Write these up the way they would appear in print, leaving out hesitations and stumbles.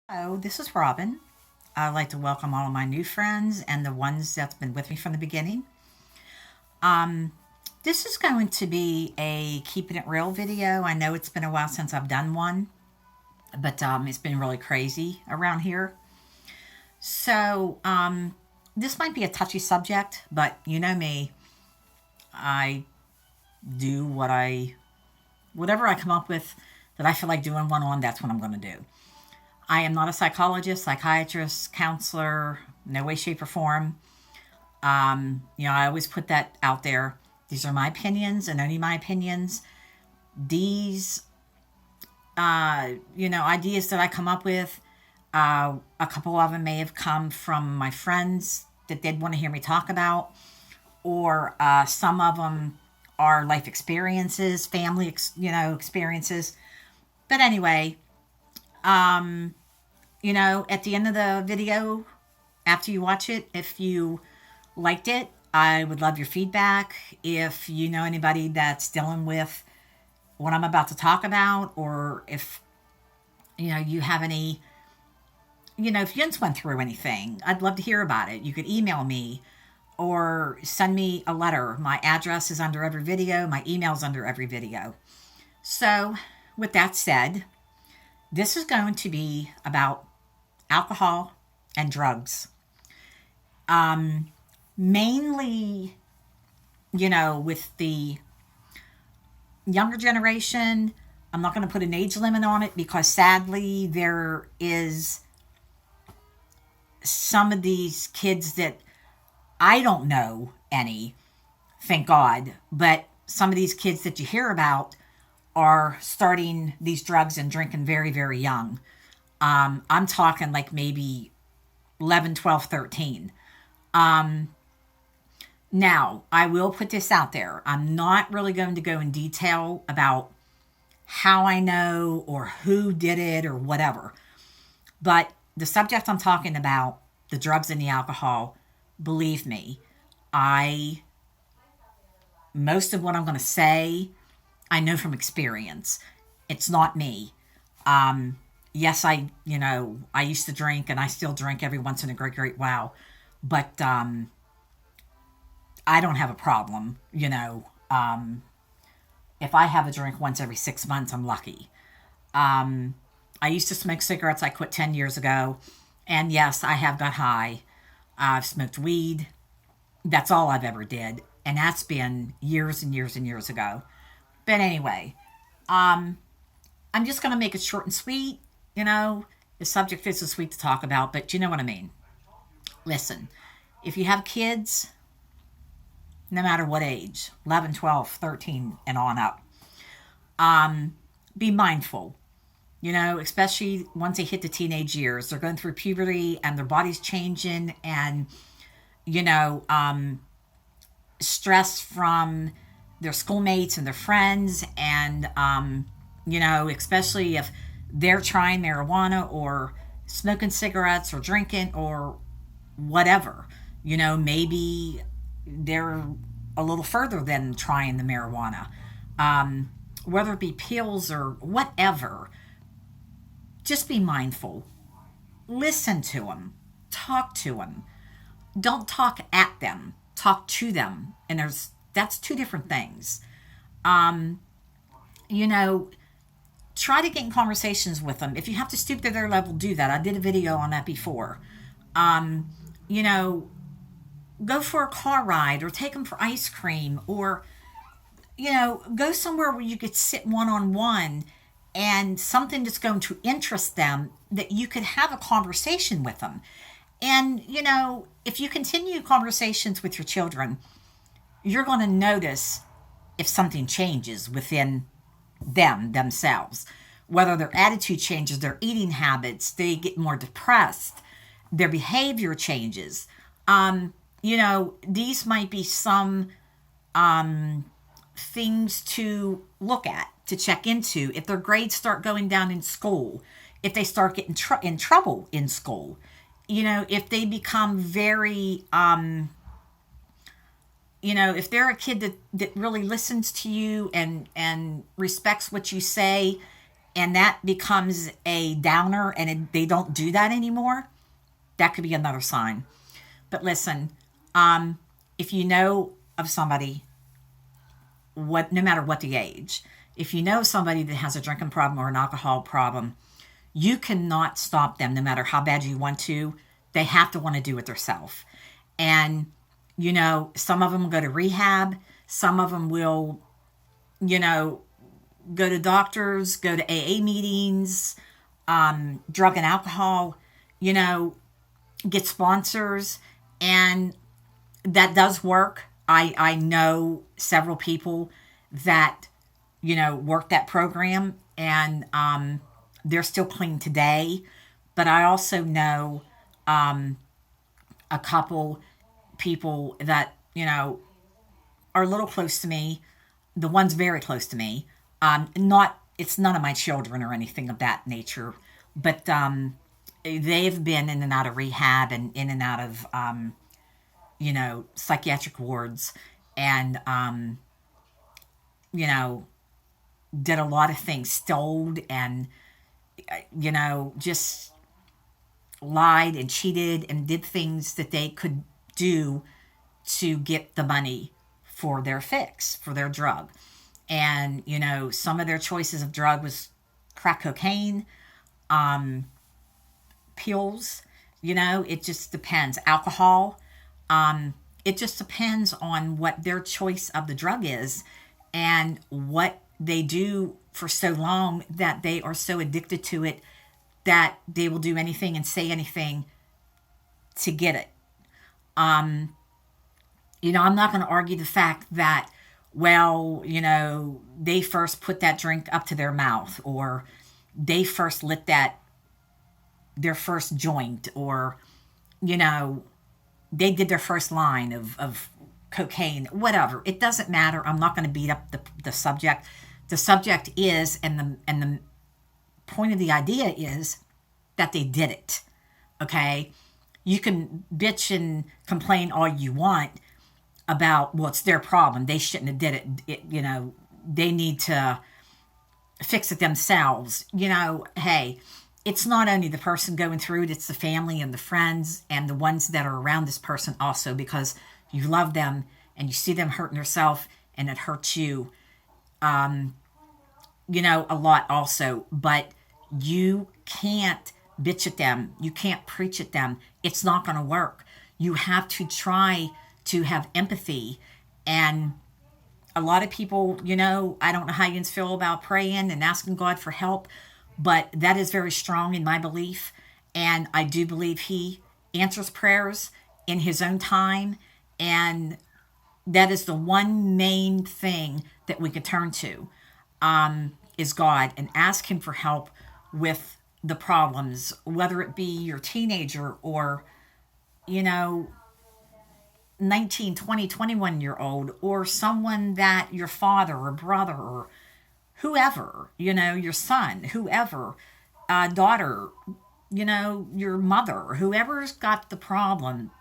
Hello, this is Robin. I'd like to welcome all of my new friends and the ones that's been with me from the beginning. Um, this is going to be a keeping it real video. I know it's been a while since I've done one, but it's been really crazy around here. So this might be a touchy subject, but you know me, I do whatever I come up with that I feel like doing one on. That's what I'm going to do. I am not a psychologist, psychiatrist, counselor, no way, shape, or form. I always put that out there. These are my opinions and only my opinions. These, ideas that I come up with, a couple of them may have come from my friends that they'd want to hear me talk about, or some of them are life experiences, family, experiences. But anyway, at the end of the video, after you watch it, if you liked it, I would love your feedback. If you know anybody that's dealing with what I'm about to talk about, or if you have any, if you just went through anything, I'd love to hear about it. You could email me or send me a letter. My address is under every video, my email's under every video. So, with that said, this is going to be about alcohol and drugs. Mainly, with the younger generation, I'm not going to put an age limit on it because sadly there is some of these kids that I don't know any, thank God, but some of these kids that you hear about are starting these drugs and drinking very, very young. I'm talking like maybe 11, 12, 13. Now, I will put this out there. I'm not really going to go in detail about how I know or who did it or whatever. But the subject I'm talking about, the drugs and the alcohol, believe me, most of what I'm going to say, I know from experience. It's not me. Yes, I used to drink and I still drink every once in a great, great while. But I don't have a problem, If I have a drink once every 6 months, I'm lucky. I used to smoke cigarettes. I quit 10 years ago. And yes, I have got high. I've smoked weed. That's all I've ever did. And that's been years and years and years ago. But anyway, I'm just going to make it short and sweet. The subject is so sweet to talk about, but you know what I mean. Listen, if you have kids, no matter what age, 11, 12, 13, and on up, be mindful. Especially once they hit the teenage years, they're going through puberty and their body's changing, and you know, um, stress from their schoolmates and their friends, and especially if they're trying marijuana or smoking cigarettes or drinking or whatever. Maybe they're a little further than trying the marijuana, whether it be pills or whatever. Just be mindful. Listen to them. Talk to them. Don't talk at them. Talk to them. And that's two different things. Um, you know, Try to get in conversations with them. If you have to stoop to their level, do that. I did a video on that before. Um, you know, go for a car ride or take them for ice cream, or go somewhere where you could sit one on one and something that's going to interest them, that you could have a conversation with them. And if you continue conversations with your children, you're going to notice if something changes within themselves, whether their attitude changes, their eating habits, they get more depressed, their behavior changes. These might be some things to look at, to check into. If their grades start going down in school, if they start getting in trouble in school, if they become very, if they're a kid that really listens to you and respects what you say, and that becomes a downer and they don't do that anymore, that could be another sign. But listen, if you know of somebody, what no matter what the age, if you know somebody that has a drinking problem or an alcohol problem, you cannot stop them no matter how bad you want to. They have to want to do it themselves. And, some of them go to rehab. Some of them will, you know, go to doctors, go to AA meetings, drug and alcohol, you know, get sponsors. And that does work. I know several people that, work that program, and they're still clean today. But I also know a couple people that, are a little close to me. The one's very close to me. Not, it's none of my children or anything of that nature, but they've been in and out of rehab and in and out of, psychiatric wards, and, you know, did a lot of things, stole and, just lied and cheated and did things that they could do to get the money for their fix, for their drug. And, some of their choices of drug was crack cocaine, pills, it just depends. Alcohol, it just depends on what their choice of the drug is and what they do for so long that they are so addicted to it that they will do anything and say anything to get it. I'm not going to argue the fact that, well, they first put that drink up to their mouth, or they first lit their first joint, or, they did their first line of cocaine, whatever. It doesn't matter. I'm not going to beat up the subject. The subject is, and the point of the idea is that they did it. Okay? You can bitch and complain all you want about, well, it's their problem. They shouldn't have did it. They need to fix it themselves. Hey, it's not only the person going through it, it's the family and the friends and the ones that are around this person also, because you love them and you see them hurting themselves and it hurts you, a lot also. But you can't bitch at them. You can't preach at them. It's not going to work. You have to try to have empathy. And a lot of people, I don't know how you feel about praying and asking God for help, but that is very strong in my belief. And I do believe He answers prayers in His own time. And that is the one main thing that we could turn to, is God, and ask Him for help with the problems, whether it be your teenager or, 19, 20, 21-year old, or someone that your father or brother or whoever, your son, whoever, daughter, your mother, whoever's got the problem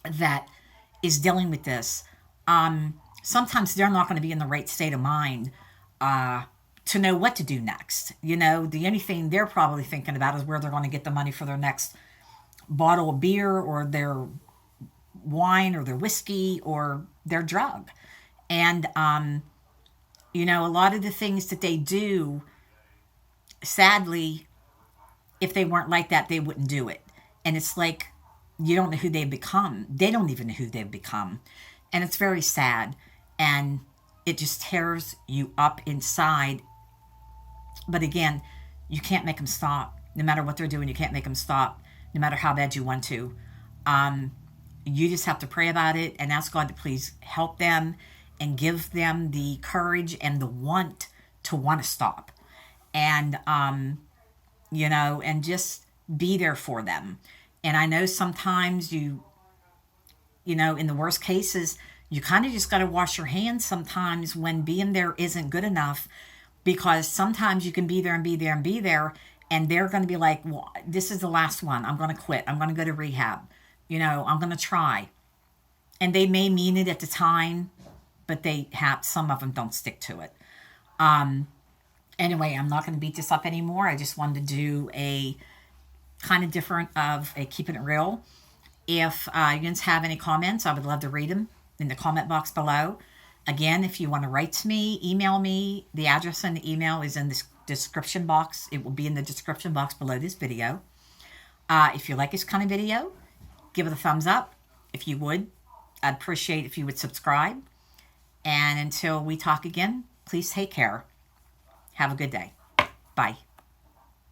that is dealing with this. Sometimes they're not going to be in the right state of mind to know what to do next. The only thing they're probably thinking about is where they're going to get the money for their next bottle of beer or their wine or their whiskey or their drug. And, a lot of the things that they do, sadly, if they weren't like that, they wouldn't do it. And it's like, you don't know who they've become. They don't even know who they've become. And it's very sad. And it just tears you up inside. But again, you can't make them stop. No matter what they're doing, you can't make them stop, no matter how bad you want to. You just have to pray about it and ask God to please help them and give them the courage and the want to stop. And, and just be there for them. And I know sometimes in the worst cases, you kind of just got to wash your hands sometimes when being there isn't good enough, because sometimes you can be there and be there and be there, and they're going to be like, well, this is the last one. I'm going to quit. I'm going to go to rehab. I'm going to try. And they may mean it at the time, but some of them don't stick to it. And Anyway, I'm not going to beat this up anymore. I just wanted to do a kind of different of a keeping it real. If you guys have any comments, I would love to read them in the comment box below. Again, if you want to write to me, email me. The address and the email is in the description box. It will be in the description box below this video. If you like this kind of video, give it a thumbs up. If you would, I'd appreciate if you would subscribe. And until we talk again, please take care. Have a good day. Bye.